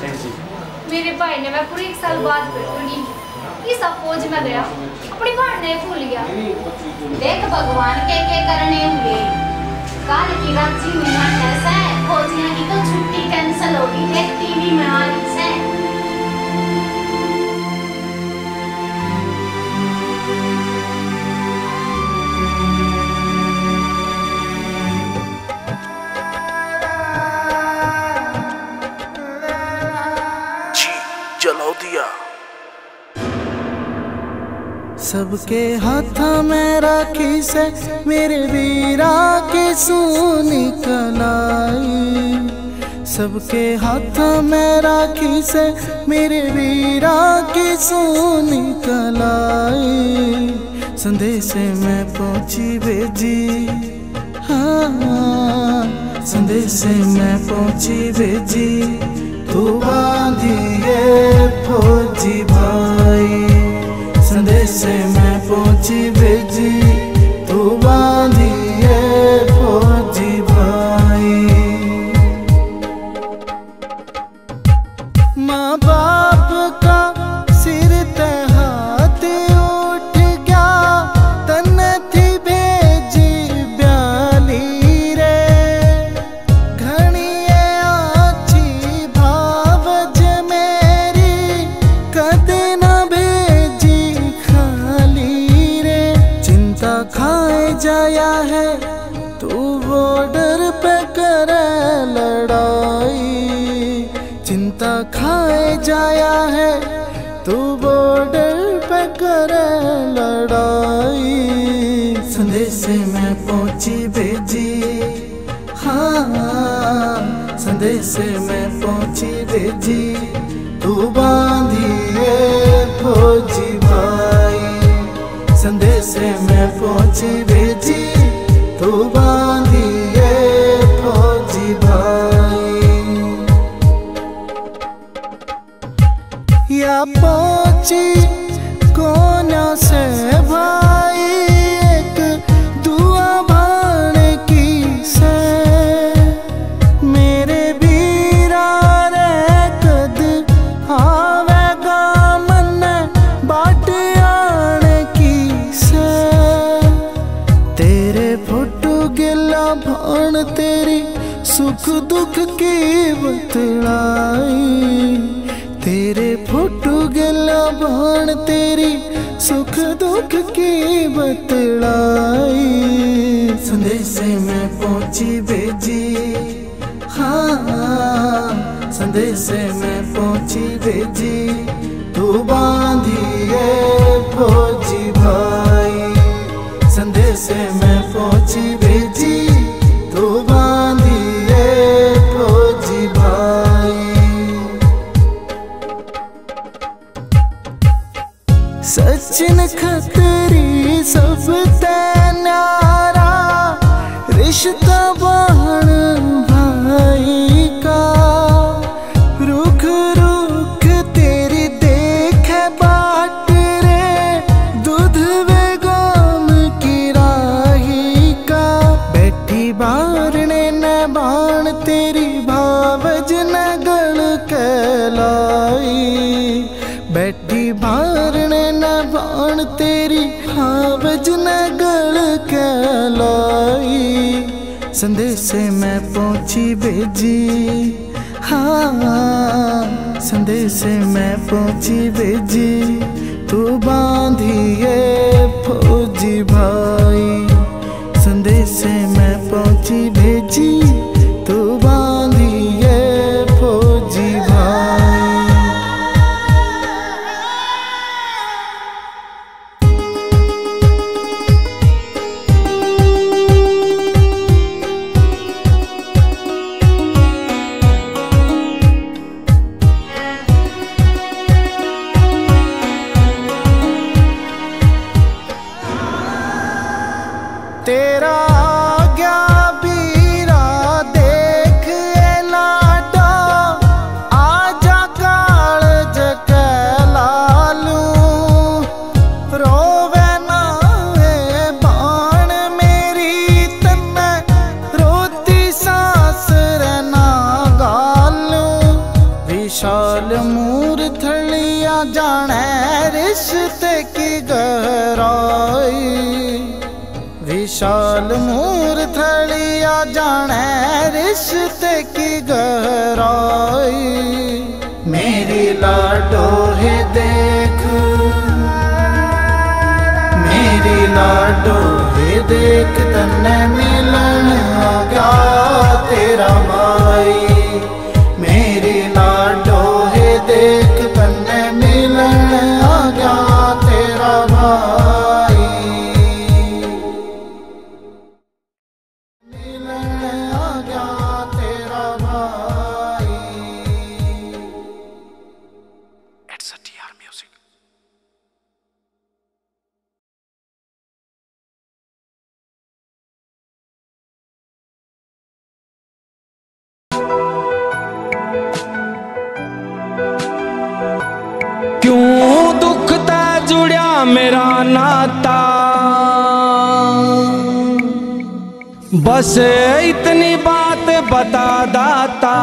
मेरे भाई ने मैं पूरे 1 साल बाद पढ़ी, ये सब फौज में गया, अपनी पढ़ने भूल गया। देख भगवान के करने हुए, काल की रात्रि में ऐसा है, फौजियों की तो छुट्टी कैंसिल होगी, देख टीवी में आ रही है। जला दिया। सबके हाथों में राखी से मेरे वीरा की सोनी कलाई, सबके हाथों में राखी से मेरे वीरा की सोनी कलाई। संदेश में पहुंची भेजी, हाँ संदेश में पहुंची भेजी, तू बांधिए फौजी भाई। संदेश में पहुंची भेजी, तू बांधिए फौजी भाई। माँ बाप का सिर ते हाथ उठ गया, तन थी भेजी ब्याली रे। घणिए आची भावज मेरी, कद न भेजी खाली रे। चिंता खाए जाया है तू बॉर्डर पे करे लड़ाई, चिंता खाए जाया है तू बॉर्डर पे करे लड़ाई। संदेश में पहुंची भेजी, हाँ संदेश में पहुंची भेजी, तू बांधिए फौजी भाई। संदेश में पहुंची भेजी, तू बांधिए फौजी भाई। या पहुंची कोना से भाई, एक दुआ भाण की से, मेरे वीरा रे कद आवेगा मन बाट आण की से। तेरे फोटो गिला भाण तेरी सुख दुख की बतलाई, तेरे फोटो गिला भाण तेरी सुख दुख की बतलाई। संदेश में पहुंची भेजी, हाँ संदेश में पहुंची भेजी, तू बांधिए फौजी भाई। संदेश में पहुंची भेजी, तू बांधिए फौजी भाई। सचिन खतरी सब न्यारा, रिश्ता बहन भाई का। रुख रुख तेरी देख बाट रे, दूध वे गाम की राही का। बैठी बारने न बाण तेरी भावज न गल कहलाई, बैठी बारने न बाण तेरी भावज न गल कहलाई। संदेश में पहुंची भेजी, हाँ संदेश में पहुंची भेजी, तू बांधिए फौजी भाई। संदेश में पहुंची भेजी, तू बांधिए फौजी भाई। तेरा विशाल मूर्धलिया जाने रिश्ते की गहराई, विशाल मूर्धलिया जाने रिश्ते की गहराई। मेरी लाडो है देख, मेरी लाडो है देख, तन्ने मिलन आ गया तेरा भाई। मेरी लाडो है देख, तन्ने मिलन आ गया तेरा भाई। मिलन आ गया तेरा भाई। It's a TR Music. क्यों दुखता जुड़ा मेरा नाता, बस इतनी बात बता दाता।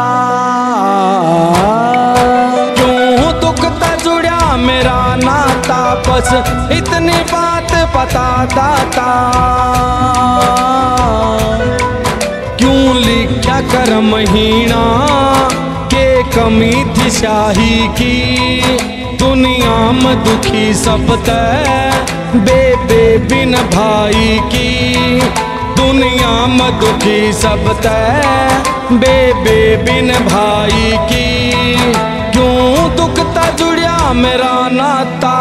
क्यों दुखता जुड़ा मेरा नाता, बस इतनी बात बता दाता। क्यों लिखा कर महीना के कमी थी शाही की, दुनिया में दुखी सब तै बेबे बिन भाई की। दुनिया में दुखी सब तै बेबे बिन भाई की। क्यों दुखता जुड़ा मेरा नाता।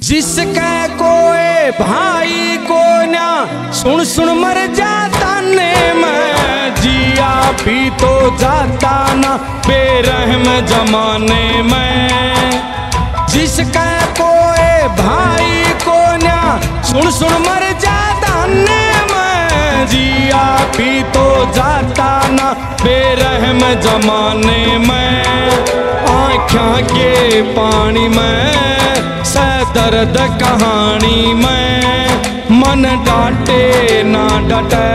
जिसके कोई भाई को ना सुन सुन मर जाता ने, मैं जिया भी तो जाता ना बेरहम जमाने में। जिसके कोई भाई को ना सुन सुन मर जाता ने, मैं जिया भी तो जाता ना बेरहम जमाने में। आँखों के पानी में दर्द कहानी में, मन डांटे ना डटे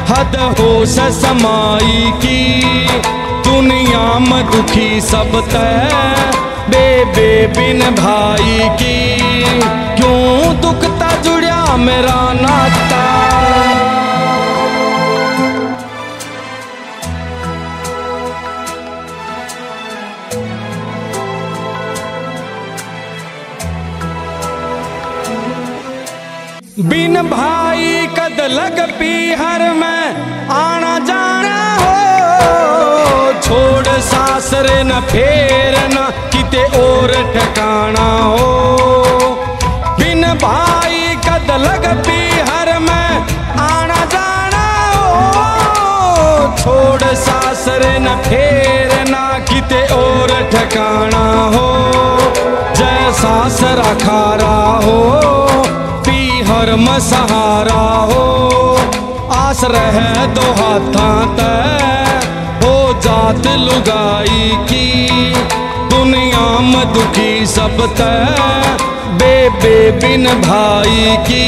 हद हो समाई की। दुनिया में दुखी सब तै बेबे बिन भाई की। क्यों दुखता जुड़ा मेरा नाता। बिन भाई कद लग पीहर में आना जाना हो, छोड़ सासरे न फेर न किते और ठिकाना हो। बिन भाई कद लग पीहर में आना जाना हो, छोड़ सासरे न फेर न किते और ठिकाना हो। जय सासरा खारा हो हर मसहारा हो, आस रहे दो हाथां तै हो जात लुगाई की। दुनिया में दुखी सब तै बेबे बिन भाई की।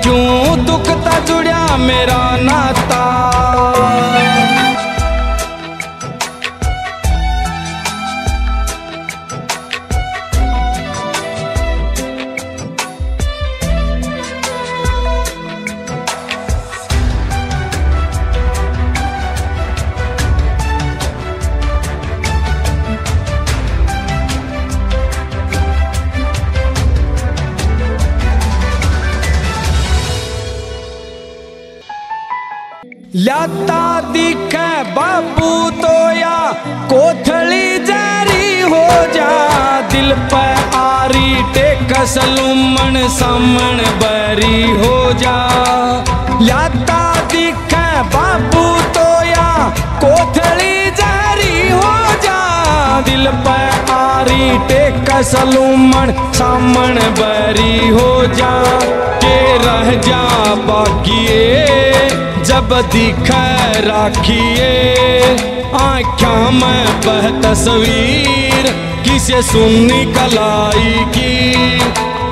क्यों दुखता जुड़ा मेरा नाता। लाता दिखे बाबू तो या कोथली जारी हो जा। दिल पे आरी टेक सलूमन सामन बरी हो जा। लाता दिखे बाबू तो या कोथली जारी हो जा। दिल पे आरी टेक सलूमन सामन बैरी हो जा के रह जा बाकिए जब दिखे राखिए आँखा में बह तस्वीर किसे सुननी कलाई की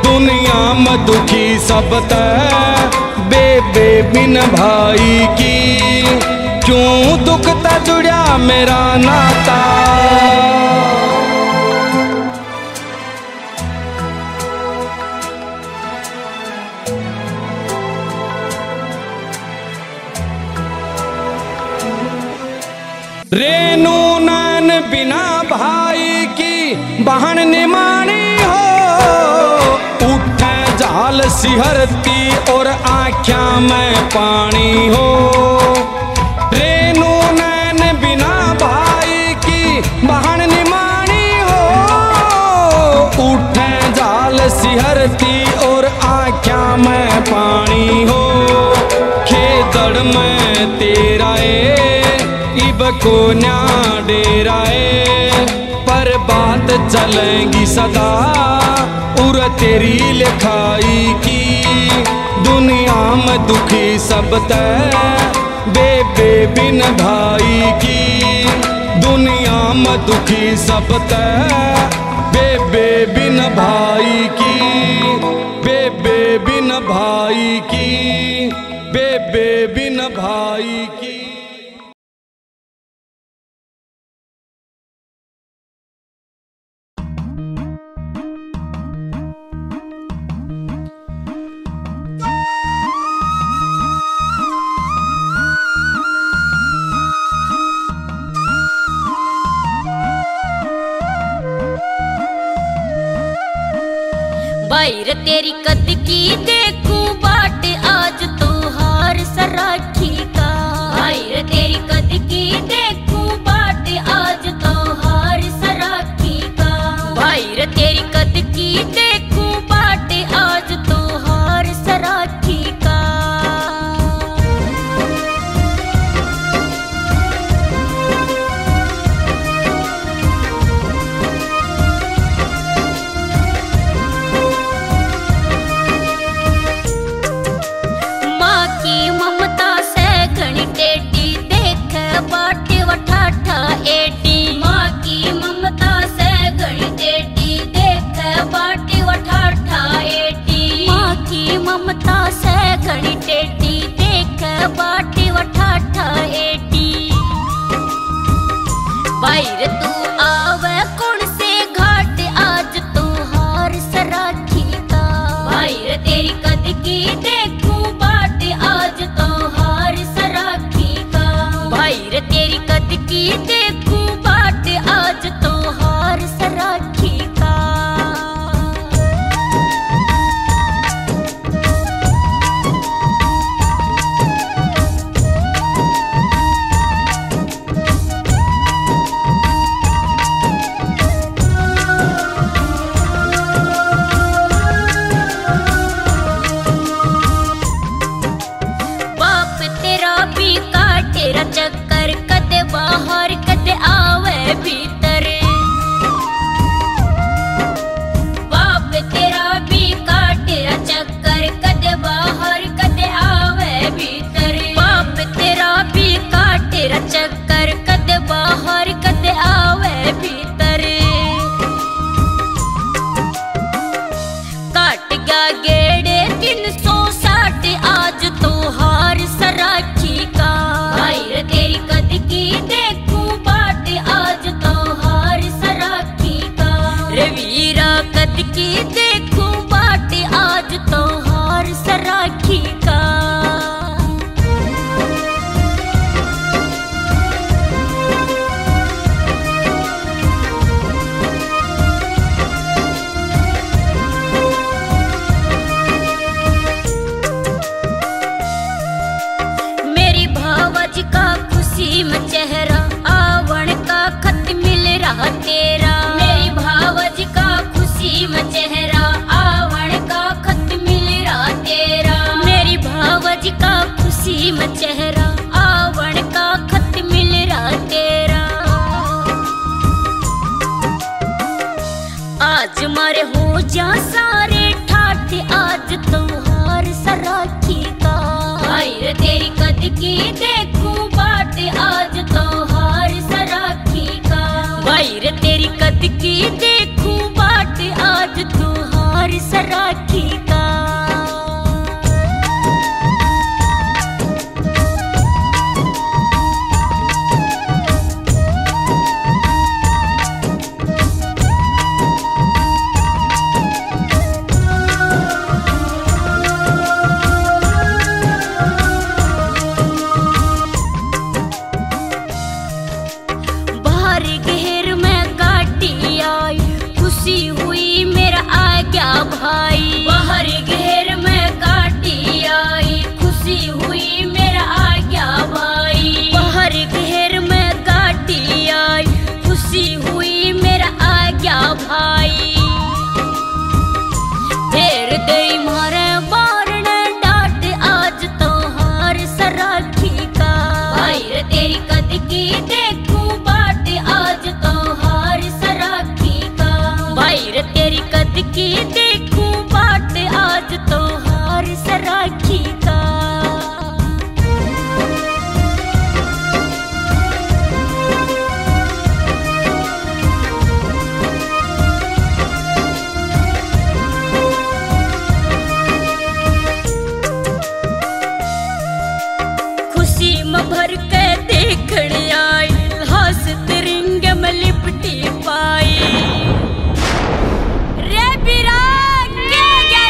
दुनिया में दुखी सब तय बेबे बिन भाई की क्यों दुखता जुड़ा मेरा नाता रेनू नैन बिना भाई की बहन निमानी हो उठे जाल सिहरती और आँखा में पानी हो रेनू नैन बिना भाई की बहन निमानी हो उठे जाल सिहरती और आँखा में पानी हो खेदड़ में तेरा इब को न्या डेराए पर बात चलेगी सदा उर तेरी लिखाई की दुनिया में दुखी सब तय बेबे बिन भाई की दुनिया में दुखी सब तय बेबे बिन भाई की बेबे बिन भाई की बेबे बिन भाई की। बाहर तेरी कद की देखूं बाट आज तो हार सराखी का बाहर तेरी कद की देखूं बाट आज तो हार सराखी का बाहर तेरी कद की देखूं बाट आज तो हार सराखी का बाहर तू आवे कौन से घाट आज तो हार सराखी का बाहर तेरी कद की देखूं बाट आज तो हार सराखी का बाहर तेरी कद की देखूं बाट आज तो हार सराखी का। चक्कर कदे बाहर कदे आवे भीतर बाप तेरा भी काटेरा चक्कर कदे बाहर कदे आवे भीतर बाप तेरा भी काटेरा चक्कर कदे बाहर कदे आवे भीतर काट गया गेड़े 360 आज तो हार सराखी का बाहर तेरी कद की देखूं बाट आज तो हार सराखी का रवीरा कद की देखूं बाट आज तो हार सराखी का। का खुशी में चेहरा आवण का खत मिल रहा तेरा मेरी भावज का खुशी में चेहरा आवण का खत मिल रहा तेरा मेरी भावज का खुशी में चेहरा आवण का खत मिल रहा तेरा हमारे हो जा सारे ठाठ आज त्योहार सराखी का। भाई रे तेरी कद की देखूं बाट आज त्योहार सराखी का। भाई रे तेरी कद की देखूं बाट आज त्योहार सराखी का। भाई बाहर घेर में काटी आई खुशी हुई मेरा आ गया भाई। बाहर घेर में काटी आई खुशी हुई मेरा आ गया भाई। ढेर दे मारे बारण डांट आज त्योहार सराखी का। भाई रे तेरी कद की देखूं बाट आज त्योहार सराखी का। भाई रे तेरी कद की देखूं बाट आज त्योहार सराखी का। खुशी में भर के देखण आई हास तिरंग में लिपटी पाई। रे बीरा क्या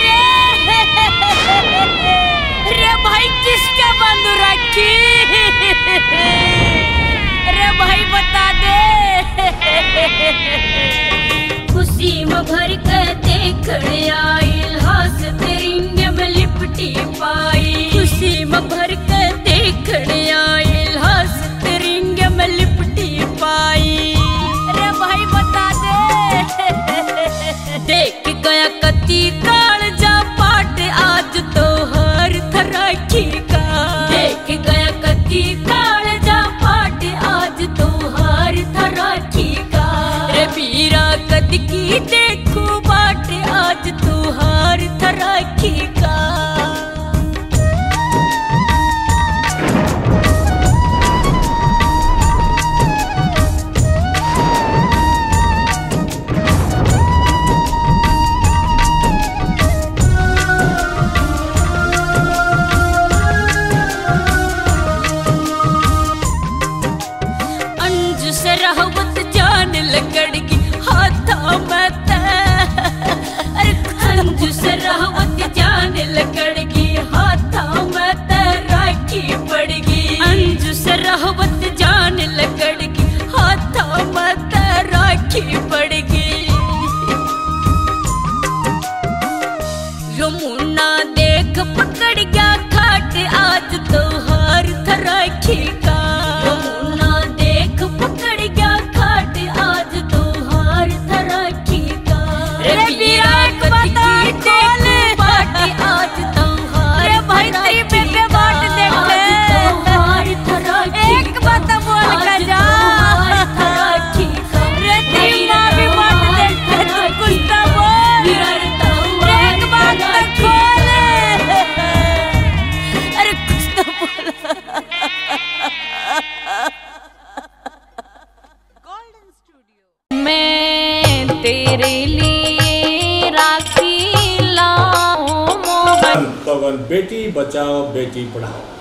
रे भाई किसके बंद रखी। रे भाई बता दे। खुशी में भर के देखण आई हास तिरंग में लिपटी पाई। खुशी में भर के देखण आई हास तिरंग में लिपटी पाई। रे भाई बता दे। देख गया कती काल जा पाट आज त्योहार सराखी का। देख गया कती काल जा पाट आज त्योहार सराखी का। रे बीरा कद की देखूं बाट आज त्योहार सराखी का। रहवत जान लगड़गी हाथा में अरे कंजूस रहवत जान लगड़गी हाथा में राखी पड़गी। अंजुस रहवत जान लगड़गी हाथा में राखी पड़गी। यमुना देख पकड़ गया खाट आज त्योहार सराखी का। तेरे लिए राखी लाऊं मोहन। बेटी बचाओ बेटी पढ़ाओ।